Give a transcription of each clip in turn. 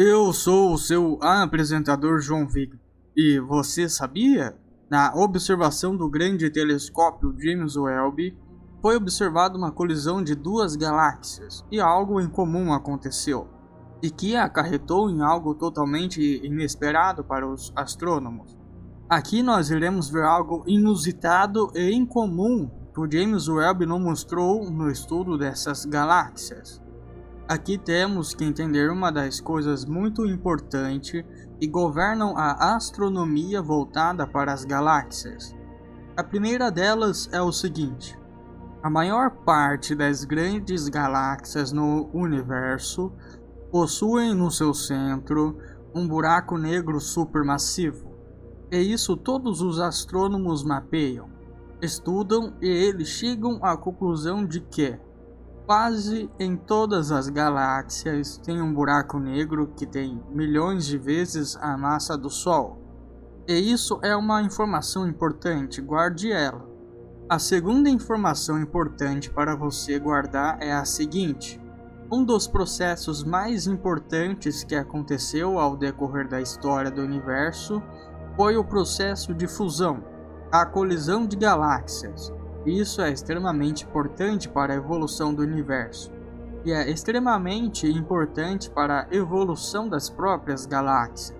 Eu sou o seu apresentador João Vigo. E você sabia? Na observação do grande telescópio James Webb, foi observada uma colisão de duas galáxias e algo incomum aconteceu, e que acarretou em algo totalmente inesperado para os astrônomos. Aqui nós iremos ver algo inusitado e incomum que o James Webb não mostrou no estudo dessas galáxias. Aqui temos que entender uma das coisas muito importantes que governam a astronomia voltada para as galáxias. A primeira delas é o seguinte: a maior parte das grandes galáxias no universo possuem no seu centro um buraco negro supermassivo. E isso todos os astrônomos mapeiam, estudam e eles chegam à conclusão de que quase em todas as galáxias tem um buraco negro que tem milhões de vezes a massa do Sol. E isso é uma informação importante, guarde ela. A segunda informação importante para você guardar é a seguinte: um dos processos mais importantes que aconteceu ao decorrer da história do universo foi o processo de fusão, a colisão de galáxias. Isso é extremamente importante para a evolução do universo, e é extremamente importante para a evolução das próprias galáxias.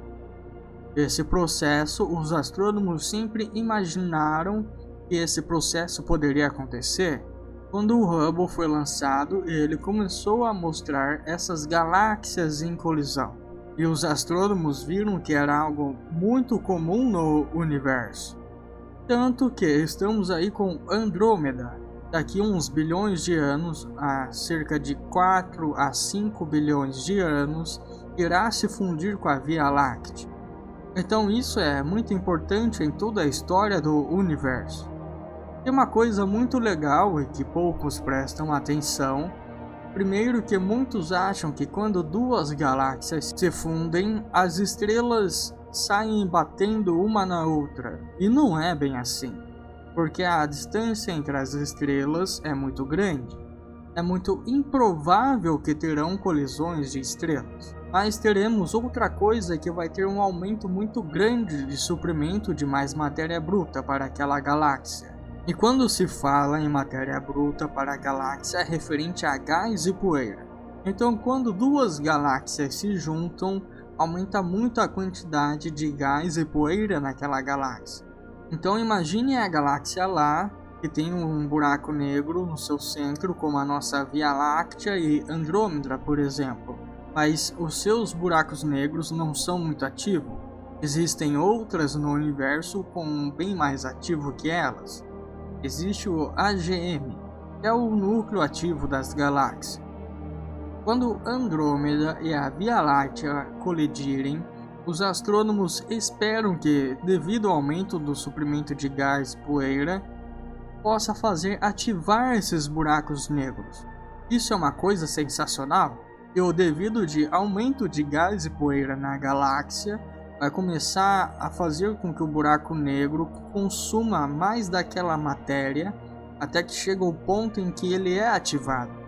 Esse processo, os astrônomos sempre imaginaram que esse processo poderia acontecer. Quando o Hubble foi lançado, ele começou a mostrar essas galáxias em colisão, e os astrônomos viram que era algo muito comum no universo. Tanto que estamos aí com Andrômeda. Daqui a uns bilhões de anos, a cerca de 4 a 5 bilhões de anos, irá se fundir com a Via Láctea. Então isso é muito importante em toda a história do universo. Tem uma coisa muito legal e que poucos prestam atenção. Primeiro, que muitos acham que quando duas galáxias se fundem, as estrelas saem batendo uma na outra, e não é bem assim, porque a distância entre as estrelas é muito grande. É muito improvável que terão colisões de estrelas, mas teremos outra coisa que vai ter um aumento muito grande de suprimento de mais matéria bruta para aquela galáxia. E quando se fala em matéria bruta para a galáxia é referente a gás e poeira. Então quando duas galáxias se juntam, aumenta muito a quantidade de gás e poeira naquela galáxia. Então imagine a galáxia lá, que tem um buraco negro no seu centro, como a nossa Via Láctea e Andrômeda, por exemplo. Mas os seus buracos negros não são muito ativos. Existem outras no universo com bem mais ativo que elas. Existe o AGN, que é o núcleo ativo das galáxias. Quando Andrômeda e a Via Láctea colidirem, os astrônomos esperam que, devido ao aumento do suprimento de gás e poeira, possa fazer ativar esses buracos negros. Isso é uma coisa sensacional, e o devido de aumento de gás e poeira na galáxia vai começar a fazer com que o buraco negro consuma mais daquela matéria até que chega o ponto em que ele é ativado.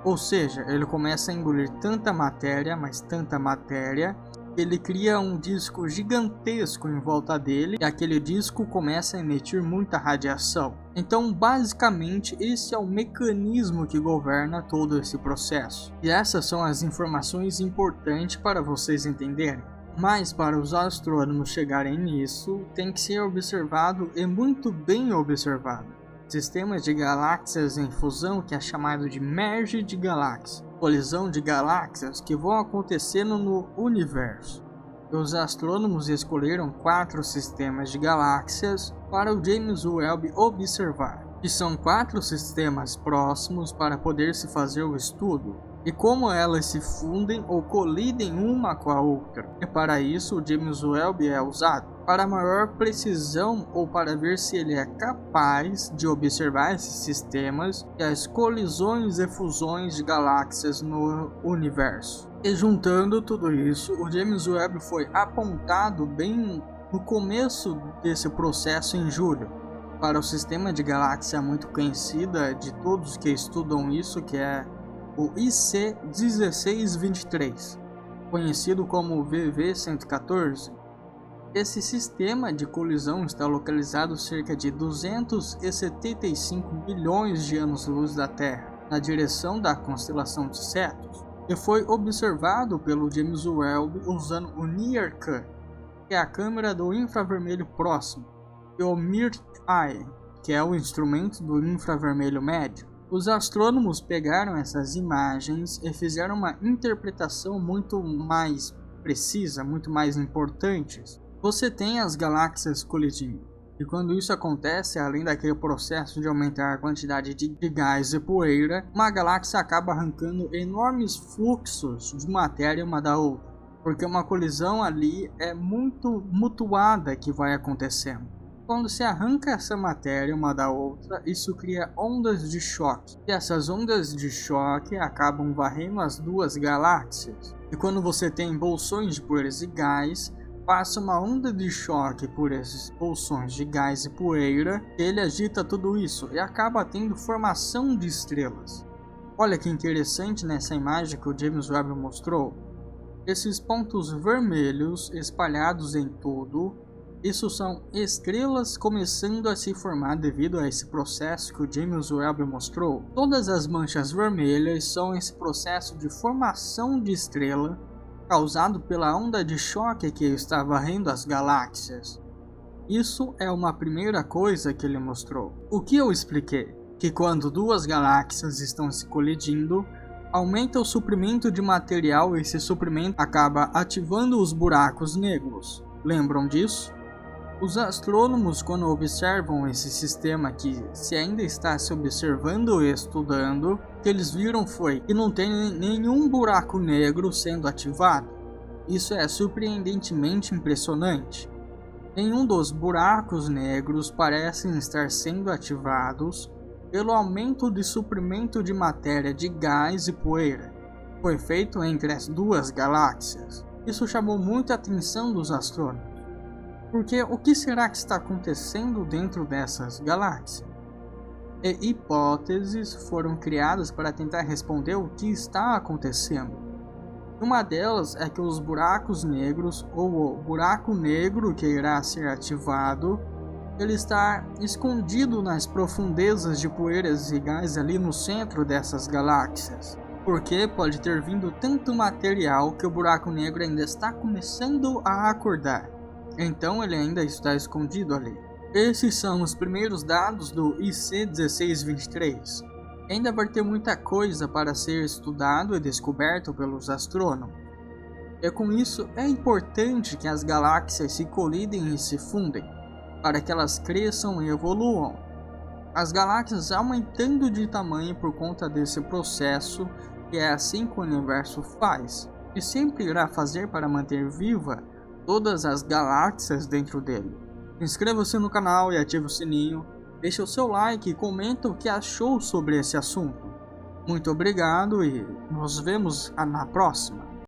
Ou seja, ele começa a engolir tanta matéria, mas tanta matéria, que ele cria um disco gigantesco em volta dele e aquele disco começa a emitir muita radiação. Então, basicamente, esse é o mecanismo que governa todo esse processo. E essas são as informações importantes para vocês entenderem. Mas para os astrônomos chegarem nisso, tem que ser observado e muito bem observado. Sistemas de galáxias em fusão, que é chamado de merge de galáxias, colisão de galáxias que vão acontecendo no universo. E os astrônomos escolheram 4 sistemas de galáxias para o James Webb observar, que são 4 sistemas próximos para poder se fazer o estudo, e como elas se fundem ou colidem uma com a outra. E para isso o James Webb é usado para maior precisão ou para ver se ele é capaz de observar esses sistemas e as colisões e fusões de galáxias no universo. E juntando tudo isso, o James Webb foi apontado bem no começo desse processo em julho para o sistema de galáxia muito conhecida de todos que estudam isso, que é o IC 1623. conhecido como VV-114. Esse sistema de colisão está localizado cerca de 275 milhões de anos-luz da Terra, na direção da constelação de Cetus, e foi observado pelo James Webb usando o NIRC, que é a câmera do infravermelho próximo, e o MIRC-I, que é o instrumento do infravermelho médio. Os astrônomos pegaram essas imagens e fizeram uma interpretação muito mais precisa, muito mais importante. Você tem as galáxias colidindo, e quando isso acontece, além daquele processo de aumentar a quantidade de gás e poeira, uma galáxia acaba arrancando enormes fluxos de matéria uma da outra, porque uma colisão ali é muito mutuada que vai acontecendo. Quando se arranca essa matéria uma da outra, isso cria ondas de choque, e essas ondas de choque acabam varrendo as duas galáxias. E quando você tem bolsões de poeiras e gás, passa uma onda de choque por esses bolsões de gás e poeira, ele agita tudo isso e acaba tendo formação de estrelas. Olha que interessante nessa imagem que o James Webb mostrou. Esses pontos vermelhos espalhados em tudo, isso são estrelas começando a se formar devido a esse processo que o James Webb mostrou. Todas as manchas vermelhas são esse processo de formação de estrela causado pela onda de choque que está varrendo as galáxias. Isso é uma primeira coisa que ele mostrou. O que eu expliquei? Que quando duas galáxias estão se colidindo, aumenta o suprimento de material e esse suprimento acaba ativando os buracos negros. Lembram disso? Os astrônomos, quando observam esse sistema que se ainda está se observando e estudando, o que eles viram foi que não tem nenhum buraco negro sendo ativado. Isso é surpreendentemente impressionante. Nenhum dos buracos negros parecem estar sendo ativados pelo aumento de suprimento de matéria de gás e poeira. Foi feito entre as duas galáxias. Isso chamou muita atenção dos astrônomos. Porque o que será que está acontecendo dentro dessas galáxias? E hipóteses foram criadas para tentar responder o que está acontecendo. Uma delas é que os buracos negros, ou o buraco negro que irá ser ativado, ele está escondido nas profundezas de poeiras e gás ali no centro dessas galáxias. Porque pode ter vindo tanto material que o buraco negro ainda está começando a acordar. Então ele ainda está escondido ali. Esses são os primeiros dados do IC 1623. Ainda vai ter muita coisa para ser estudado e descoberto pelos astrônomos. E com isso é importante que as galáxias se colidem e se fundem, para que elas cresçam e evoluam. As galáxias aumentando de tamanho por conta desse processo, que é assim que o universo faz, e sempre irá fazer para manter viva todas as galáxias dentro dele. Inscreva-se no canal e ative o sininho, deixe o seu like e comenta o que achou sobre esse assunto. Muito obrigado e nos vemos na próxima.